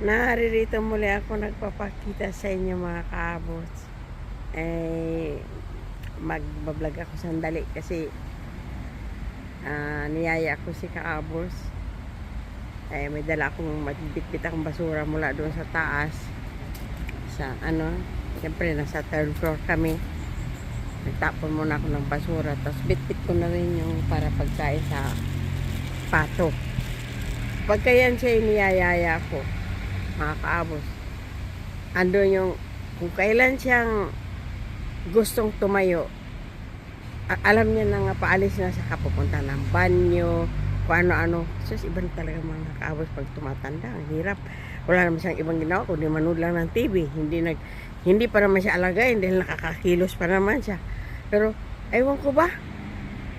Naririto muli ako nagpapakita sa inyo mga kaabos. Magbablog ako sandali kasi niyaya ko si kaabos. May dala akong magbitbit akong basura mula doon sa taas. Siyempre nasa third floor kami. Nagtapon muna ako ng basura. Tapos bitbit ko na rin yung para pagkain sa pato. Pagka yan siya iniyayaya ko, mga kaabos, andun yung kung kailan siyang gustong tumayo, alam niya na nga paalis na sa kapupunta ng banyo, kung ano-ano. Sus, iba na talaga mga kaabos pag tumatanda. Ang hirap. Wala naman siyang ibang ginawa kundi manood lang ng TV. Hindi pa naman siya alagayin dahil nakakakilos pa naman siya. Pero ewan ko ba,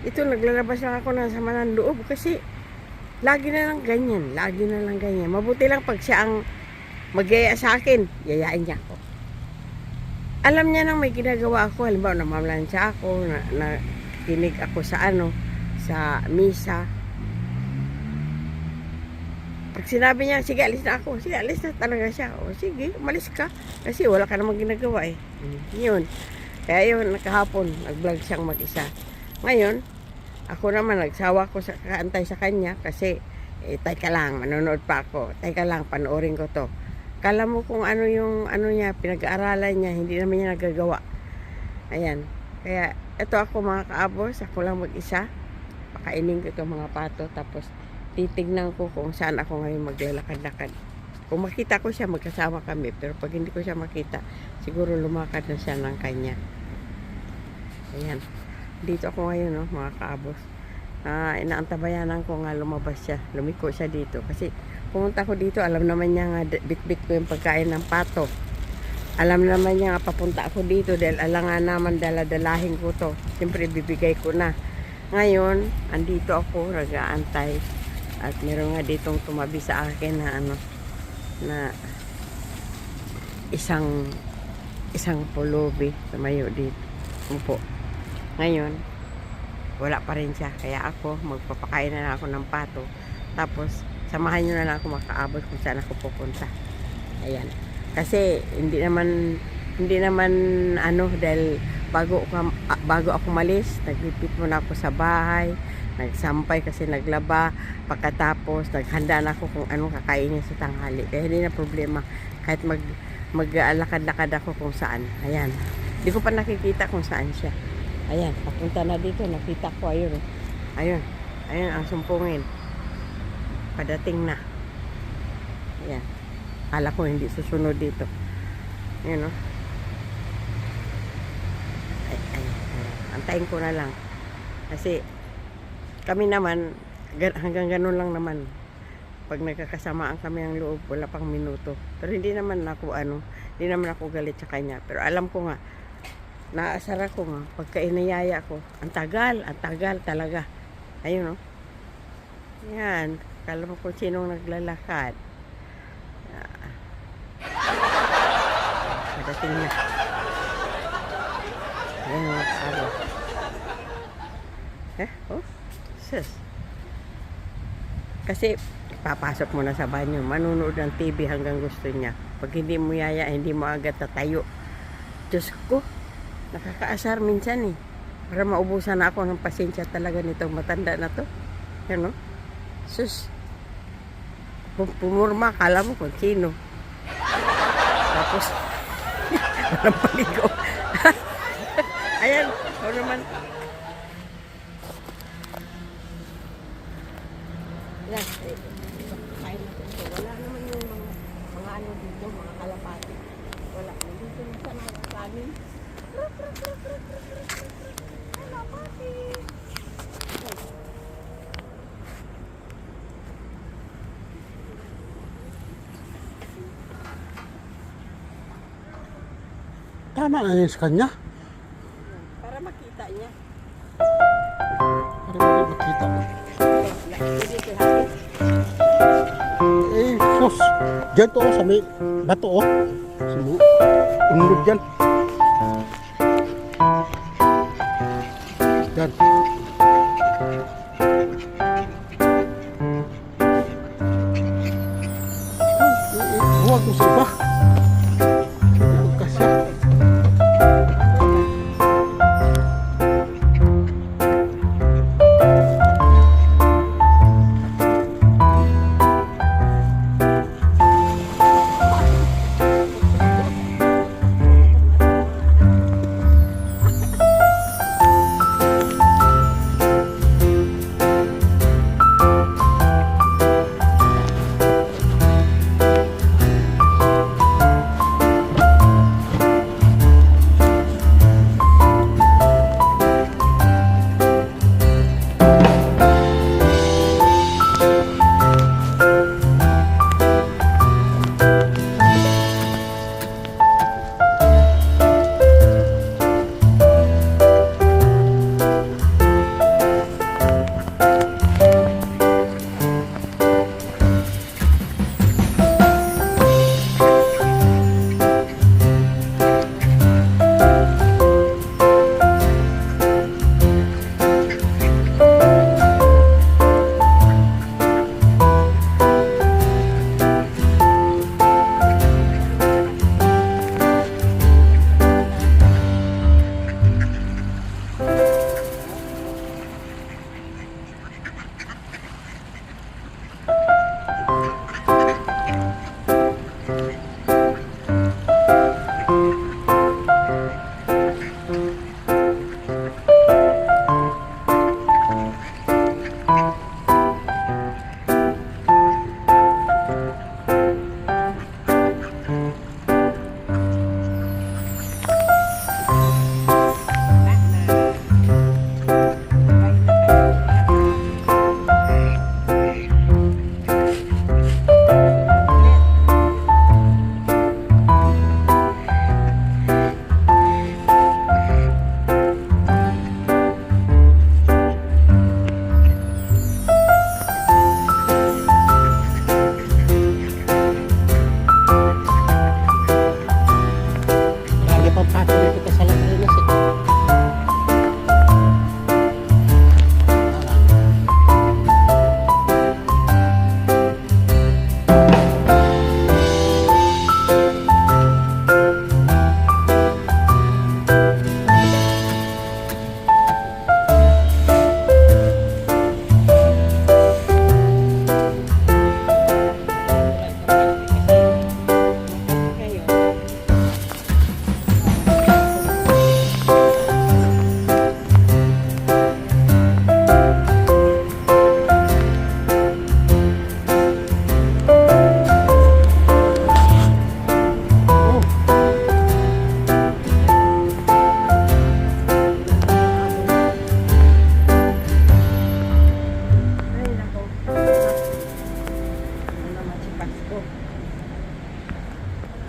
ito naglalabas lang ako ng sama ng loob kasi lagi na lang ganyan. Mabuti lang pag siya ang magyaya sa akin, yayain niya ako. Alam niya nang may ginagawa ako. Halimbawa, namamlansya ako, kinig ako sa misa. Pag sinabi niya, sige, alis na ako. Sige, alis na talaga siya. O, sige, umalis ka. Kasi wala ka namang ginagawa eh. Yun. Kaya yun, nakahapon, nag-vlog siyang mag-isa. Ngayon, ako naman, nagsawa ko sa kaantay sa kanya kasi, teka lang, manonood pa ako. Teka lang, panoorin ko to. Kala mo kung ano yung niya, pinag-aaralan niya, hindi naman niya nagagawa. Ayan. Kaya, ito ako mga kaabos, ako lang mag-isa. Pakainin ko itong mga pato, tapos titignan ko kung saan ako ngayon maglalakad-lakad. Kung makita ko siya, magkasama kami. Pero pag hindi ko siya makita, siguro lumakad na siya ng kanya. Ayan. Dito ako ngayon, no, mga kaabos. Inaantabayanan ko nga lumabas siya. Lumiko siya dito. Kasi pumunta ko dito, alam naman niya nga bit-bit ko yung pagkain ng pato. Alam naman niya nga papunta ako dito dahil alam nga naman daladalahin ko to. Siyempre bibigay ko na. Ngayon, andito ako, nag-aantay. At meron nga ditong tumabi sa akin na isang pulubi tumayo dito. Upo. Ngayon, wala pa rin siya. Kaya ako, magpapakain na lang ako ng pato. Tapos, samahan nyo na lang ako makaabot kung saan ako pupunta. Ayan. Kasi, hindi naman dahil bago ako malis, naglipit muna ako sa bahay, nagsampay kasi naglaba, pagkatapos, naghanda na ako kung anong kakainin sa tanghali. Kaya hindi na problema. Kahit mag-alakad-lakad ako kung saan. Ayan. Hindi ko pa nakikita kung saan siya. Ayan, papunta na dito. Nakita ko, ayun. Ayun ang sumpungin. Padating na. Ayan. Kala ko hindi susunod dito. Ayan, no? Ayan. Antayin ko na lang. Kasi, kami naman, hanggang ganun lang naman. Pag nagkakasamaan kami ang loob, wala pang minuto. Pero hindi naman ako galit sa kanya. Pero alam ko nga, naasar ako nga, pagka inayaya ko, ang tagal talaga. Ayun, no? Yan, kala mo kung sinong naglalakad. Padating na. Ayan, mga kaabo. Oh, sus. Kasi, papasok mo na sa banyo, manunood ng TV hanggang gusto niya. Pag hindi mo yaya, hindi mo agad tatayo. Diyos ko, nakakaasar minsan eh. Para maubusan na ako ng pasensya talaga nitong matanda na to. Yan, no? Sus. Pumurma, kala mo kung sino. Tapos, walang paligo. Ayan, o naman. Yan, kain na ito. Wala naman yung mga ano dito, mga kalapati. Wala. Dito na sa mga kanin. Kalapati. Tama na yun sa kanya. Para makita niya. Para hindi makita. Sus. Diyan to, sa may bato, oh. Unod dyan. Yan. kung sa iba. Kasya.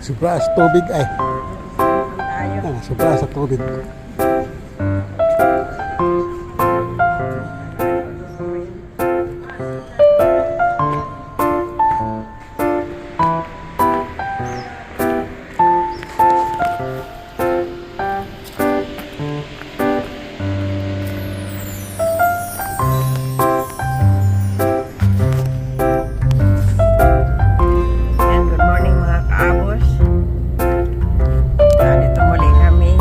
Sobra sa tubig ay. Tayo. Sobra sa tubig. And good morning mga kaabos. Nandito muli kami.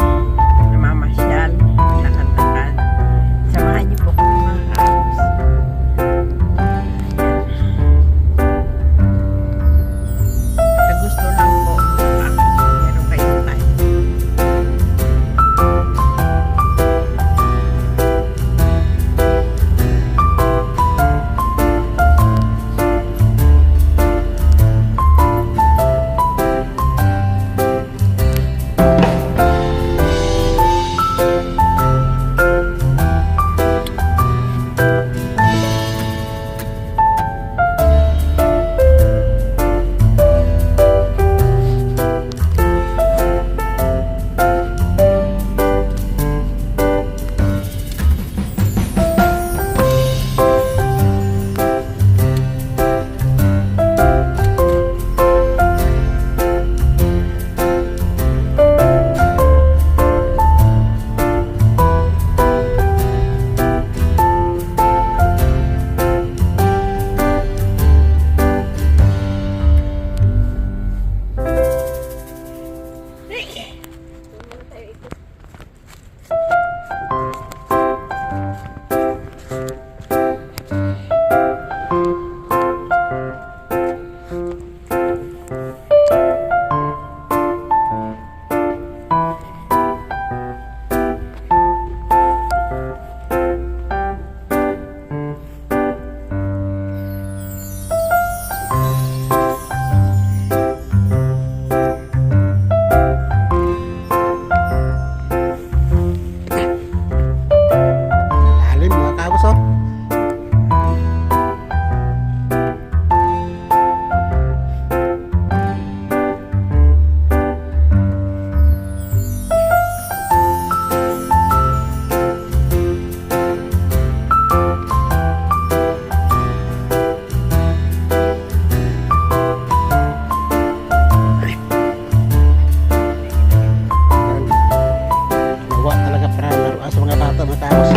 tapos.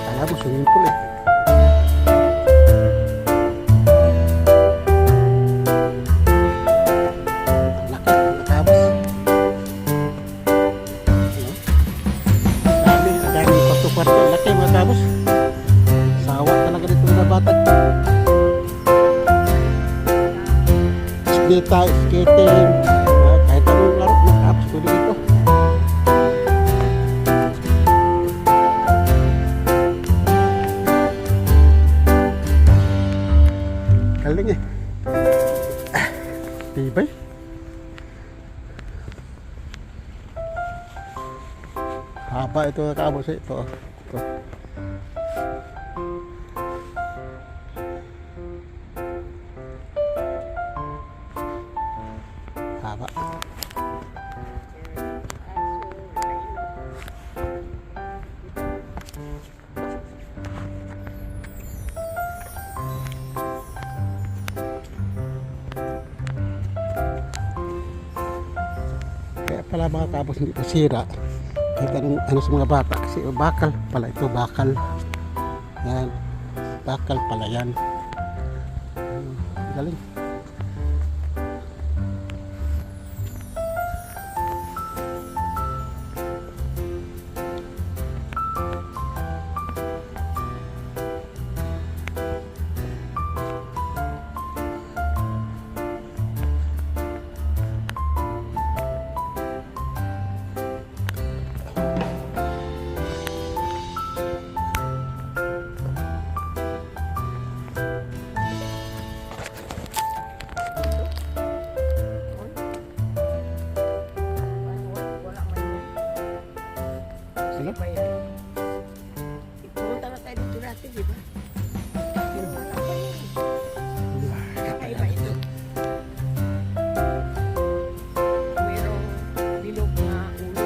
Kala mo swimming pool eh. Laki, tapos. Dami kwarto-kwarto. Laki mga tapos. Sawa talaga dito mga bata. Data, skating, kahit anong laro, mag-apps ko dito. Galing eh. Tibay. Haba ito kabos eh. Ito. Haba. Kaya pala mga tapos hindi pa sira. Kahit ano sa mga bata. Kasi bakal pala ito. Bakal. Yan. Bakal pala yan. Galing. Ano ba yan? Pumunta na tayo dito dati, di ba? Wala pa yan. Kakaiba ito. Merong bilog na ulo.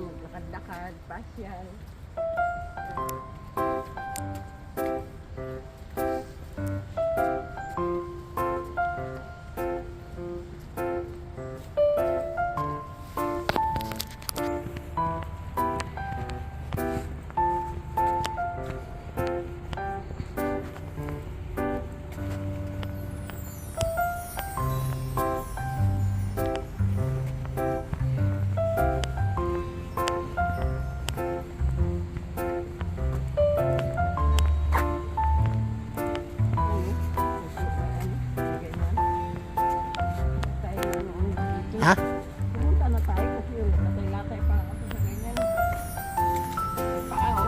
Maglakad-lakad, pasyal. Ha? Pumunta na tayo kasi yung latay-latay pa ako sa ganyan. Paaw.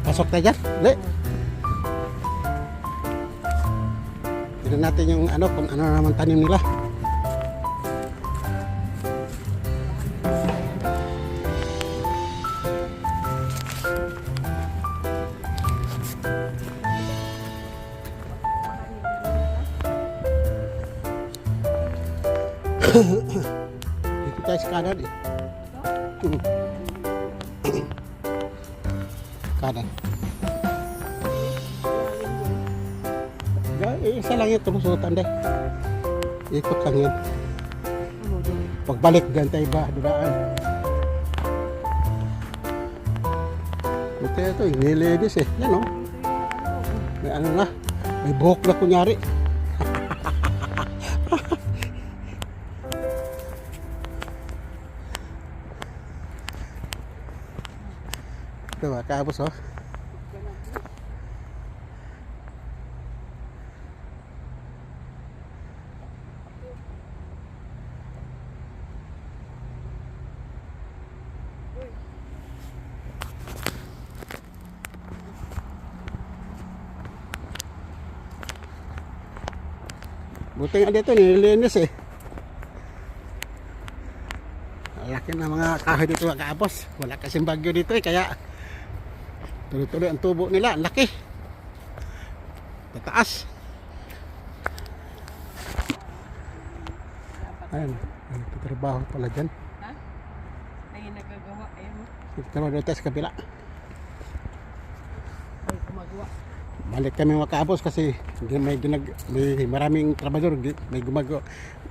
Pasok na dyan. Le. Tignan natin yung ano, kung ano naman tanim nila. Dito tayo sa kanan eh. Kanan. Isa lang yung tumusutan deh. Ikot lang yun. Pagbalik dyan tayo ba, dudaan. Ito yung nilidis eh. Yan o. May ano na. May buhok na kunyari. Ito ba, kaabos oh. Buti nga dito, nililinis eh. Laki na mga kahoy dito mga kaabos. Wala kasing bagyo dito eh, kaya tuloy-tuloy ang tubo nila. Ang laki. Tataas. Ayan, nagtatrabaho pala dyan. Ha? Ay, nagagawa. Ayun mo. Nagtatrabaho dito sa kabila. Ay, gumagawa. Balik kami makaabos kasi may maraming trabador, may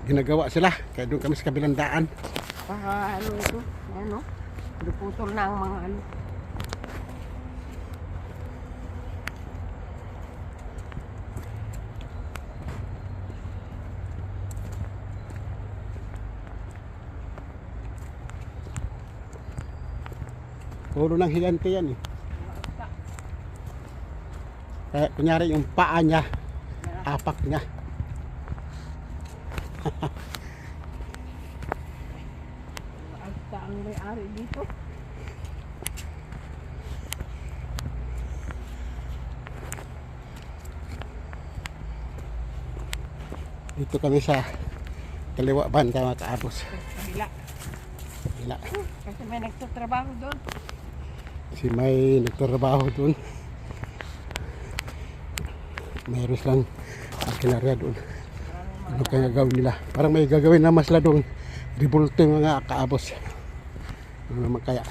ginagawa sila. Kaya doon kami sa kabilang daan. Baka ano ito? Ano? Duputol na ang mga ano. Puro ng higante yan eh. Kaya kunyari yung paa niya, apak niya. Basta ang may-ari dito. Dito kami sa kaliwa banda mga kaabos. Kabila. Kabila. Kasi may nagtatrabaho doon. Kasi may nagtrabaho doon. Mayroon silang akinarya doon. Ano kaya gagawin nila? Parang may gagawin naman sila doon. Revolte mga kaabos. Ano naman kaya?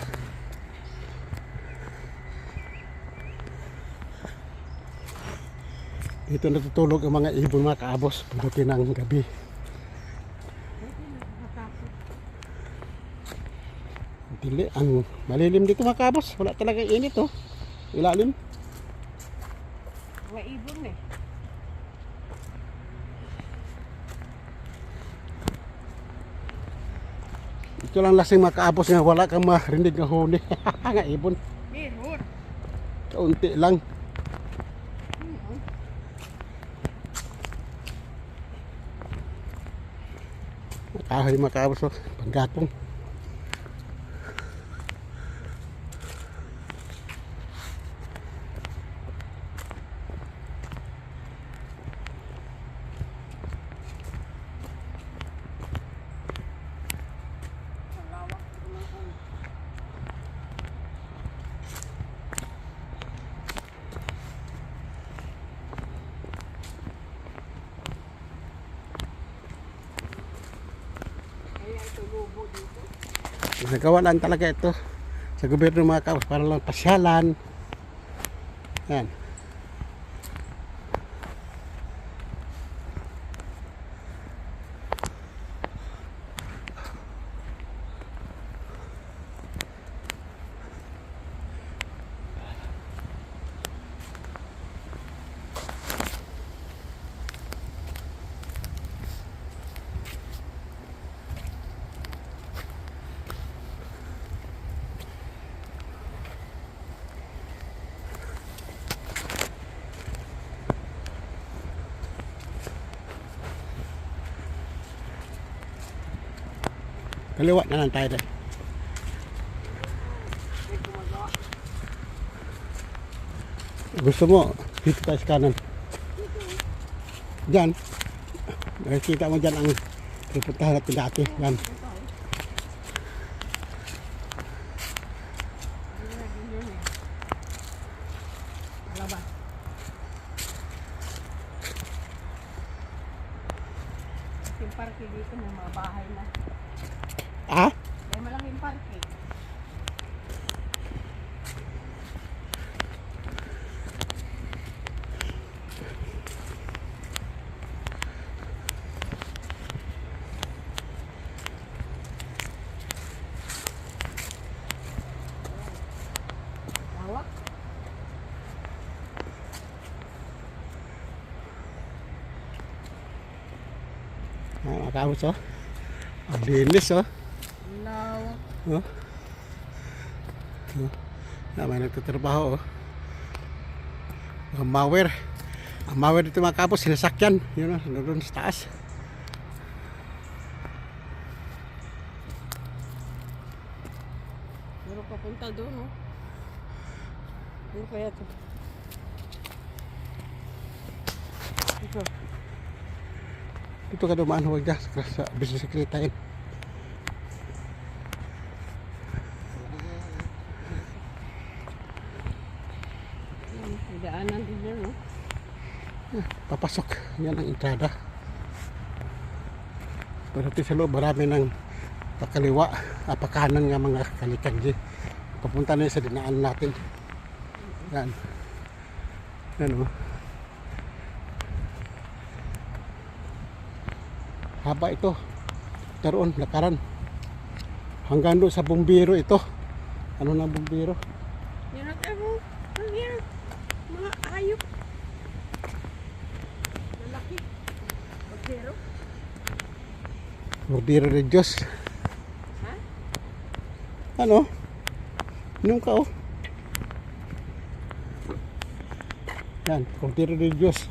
Dito natutulog ang mga ibon mga kaabos pagdating ng gabi. Dili, ang malilim dito mga kaabos. Wala talagang init oh. Ilalim. Mga ibon eh. Ito lang lasing mga kaabos nga wala kang marinig ng huni. Nga ibon. Meron. Kaunti lang. Kahoy mga kaabos oh. Panggatong. Nagawa lang talaga ito sa gobyerno mga kaabos para lang pasyalan. Yan. Kaliwa na lang tayo dahil. Gusto mo, dito tayo sa kanan. Diyan. Nakikita mo dyan ang pupuntahan natin dati. Yan. Alaba. Yung parke dito may mga bahay na. Ah? May malaking parke. Hawak. Mga kaabos oh. Ang linis oh. Lawak. Oh. Oh. May nagtatrabaho oh. Ang mower. Ang mower dito mga kaabos, sinasakyan. Yun oh, doon sa taas. Pero papunta doon, oh. Ano kaya ito? Ito. Dito ka dumaan, huwag dyan sa business secretary. May daanan din yun, oh. Papasok. Yan ang entrada. Pero sa loob marami ng pakaliwa, pakanan nga mga kalikadji. Papunta na yun sa dinaan natin. Yan. Yan o. Haba ito. Taroon, lakaran. Hanggang doon sa bumbiro ito. Ano na bumbiro? Yan ang ano. Yan. Mga hayop. Lalaki. Pagkero. Bumbiro de Diyos. Ha? Ano? Inom ka oh. Yan, bumbiro de Diyos.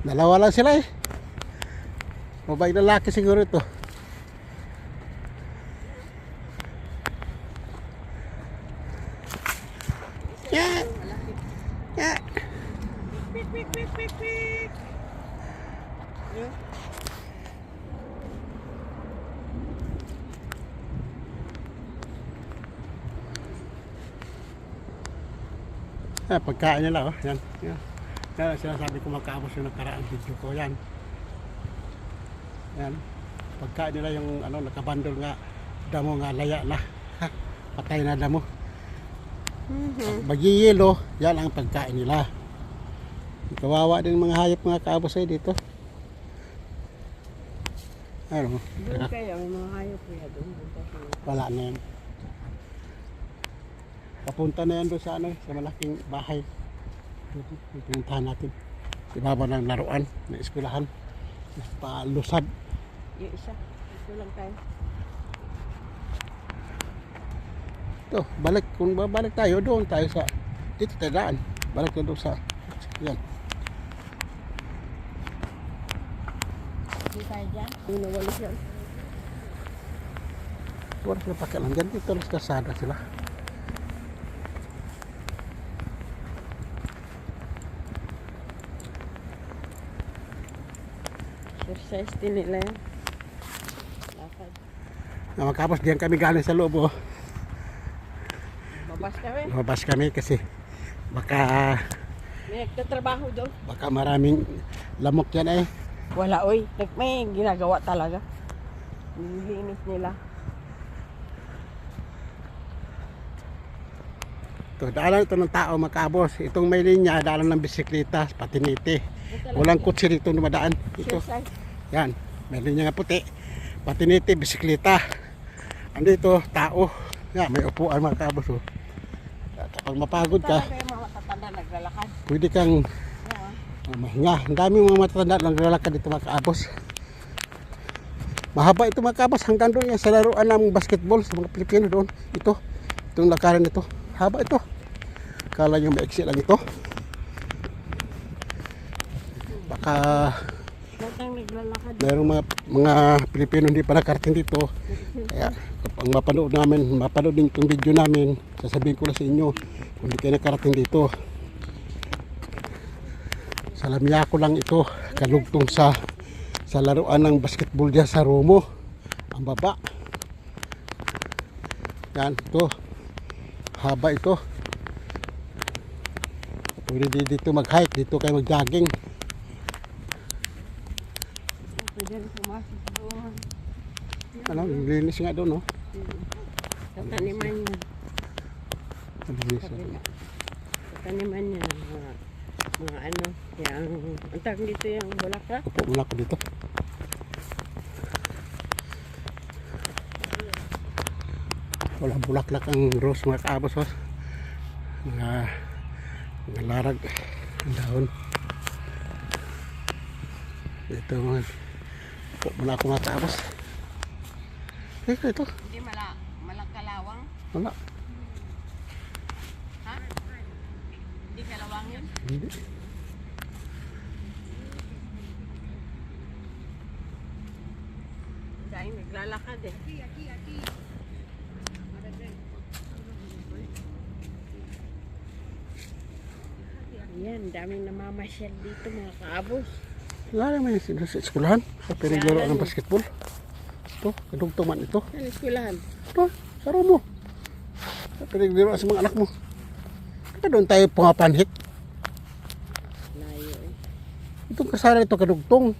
Dalawa lang sila eh. Mabait na laki siguro ito. Yan. Yan. Pik, pik, pik, pik, pik. Pagkain nila oh. Yan. Yan. Yan ang sinasabi ko magkaabos yung nakaraang video ko. Yan. Yan. Pagkain nila yung ano, nakabandol nga damo nga laya na. Patay na damo. Magiyelo, yan ang pagkain nila. Kawawa din mga hayop mga kaabos ay dito. Ano? Doon kayo, may mga hayop kaya doon. Wala na yan. Papunta na yan doon sa ano, sa malaking bahay. Pinuntahan natin. Ibaba ng laruan, ng eskwelahan. Palusad. Yung isa, ito lang tayo. Ito, balik. Kung babalik tayo, doon tayo sa dito tayo daan. Balik na doon sa yan. Hindi tayo dyan. Yung nawalis yan. Wala sila pakialam dyan. Dito lang sa kasada sila. Exercise din nila yan. Lakad. Magkapos diyan kami galing sa loob oh. Babas kami. Lumabas kami kasi baka May nagtatrabaho doon. baka maraming lamok yan eh. Wala oy. May ginagawa talaga. Nilinis nila. Ito, daalan ito ng tao makabos. Itong may linya, daalan ng bisikleta, patiniti. Walang kutsi dito dumadaan. Ito. Exercise. Yan, may linya nga puti. Patiniti, bisikleta. Andito, tao. Yan, may upuan mga kabos. Oh. Kapag mapagod ka, Talaga yung mga matatanda naglalakad. pwede kang Yan. mahinga. Ang dami mga matatanda lang naglalakad dito mga kabos. Mahaba ito mga kabos. Hanggang doon yan sa laruan ng basketball sa mga Pilipino doon. Ito, itong lakaran ito. Haba ito. Kala nyo maiksi lang ito. Baka Batang naglalakad. mayroong mga Pilipino hindi pa nakarating dito. Kaya kapag mapanood din itong video namin, sasabihin ko na sa inyo kung hindi kayo nakarating dito. Salamya ko lang ito, kalugtong sa laruan ng basketball dyan sa Romo. Ang baba. Yan, ito. Haba ito. Pwede dito mag-hike, dito kayo mag-jogging. Pwede rin pumasok doon. Ano, linis nga doon, no? Tataniman niya. Linis. Tataniman niya. Mga ano. Yung, ang tawag dito yung bulaka. Upo muna ako dito. Walang bulaklak ang rose mga kaabos. Oh. Mga larag ang dahon. Ito mga upo muna ako mga kaabos. Ito. Hindi malangkalawang. Wala. Ha? Hindi kalawang yun? Hindi. Dahil naglalakad eh. Yan, daming namamasyal dito mga kaabos. Wala naman yung sa eskwelahan. Sa pinaglaro ng basketball. Ito, kadugtuman ito. Saan eskwelahan? Ito, sa Romo. Sa pinaglaro sa mga anak mo. Ito doon tayo pumapanhik. Itong kasara ito kadugtong.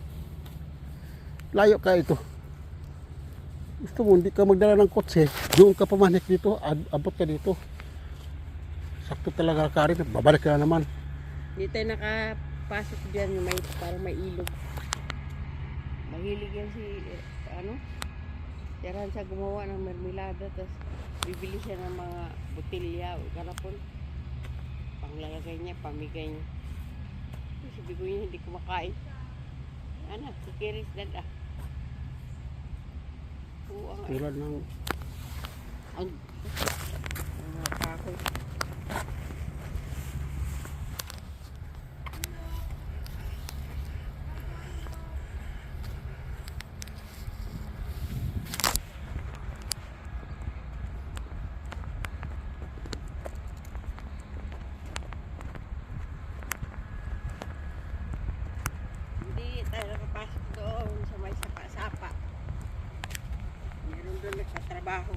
Layo ka ito. Gusto mo, hindi ka magdala ng kotse. Doon ka pamanik dito. Abot ka dito. Sakto talaga ka rin. Babalik ka na naman. Hindi tayo nakapasok dyan. May, parang may ilog. Mahilig yan si, Tiyaran siya gumawa ng mermelada. Tapos bibili siya ng mga botilya o karapon. Panglalagay niya, pamigay niya. Sabi ko niya, hindi kumakain. Ano, si Kiris dada. Oo, Tulad ng ang mga kahoy. Hindi tayo nakapasok doon sa may sapa-sapa. Meron doon nagtatrabaho.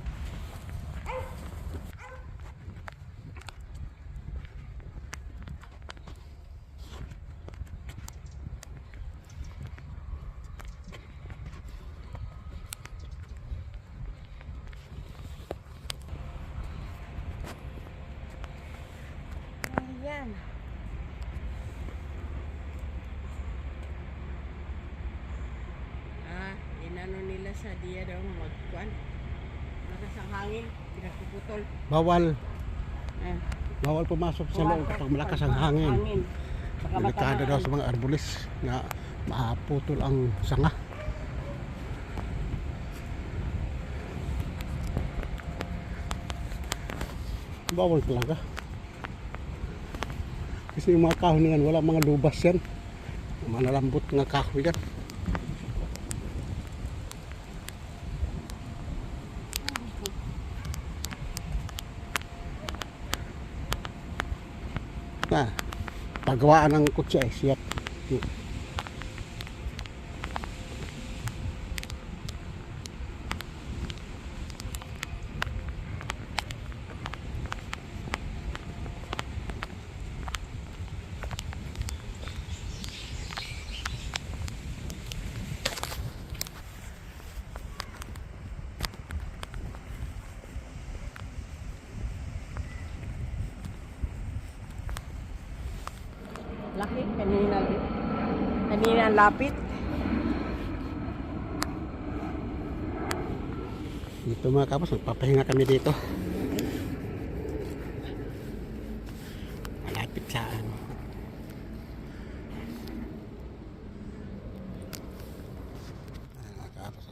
Ayan. Inano nila sa diya daw magkuan. Lakas ang hangin, pinagpuputol. bawal. Eh, Bawal pumasok sa loob pag malakas ang hangin. Baka Delikado daw matamaan. sa mga arbolis na maputol ang sanga. Bawal talaga. Kasi yung mga kahoy na yan, wala mga lubas yan. Malalambot nga kahoy yan. Na, paggawaan ng kutsi ay siyat. Laki, kanina. Kanina ang lapit. Dito mga kapos, magpapahinga kami dito. Malapit sa ano. Ayan mga kapos.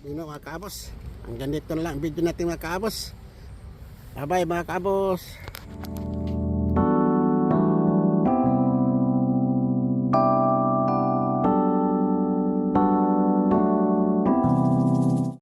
Yun na mga kaabos. Hanggang dito na lang ang video natin mga kaabos. Bye bye mga kaabos.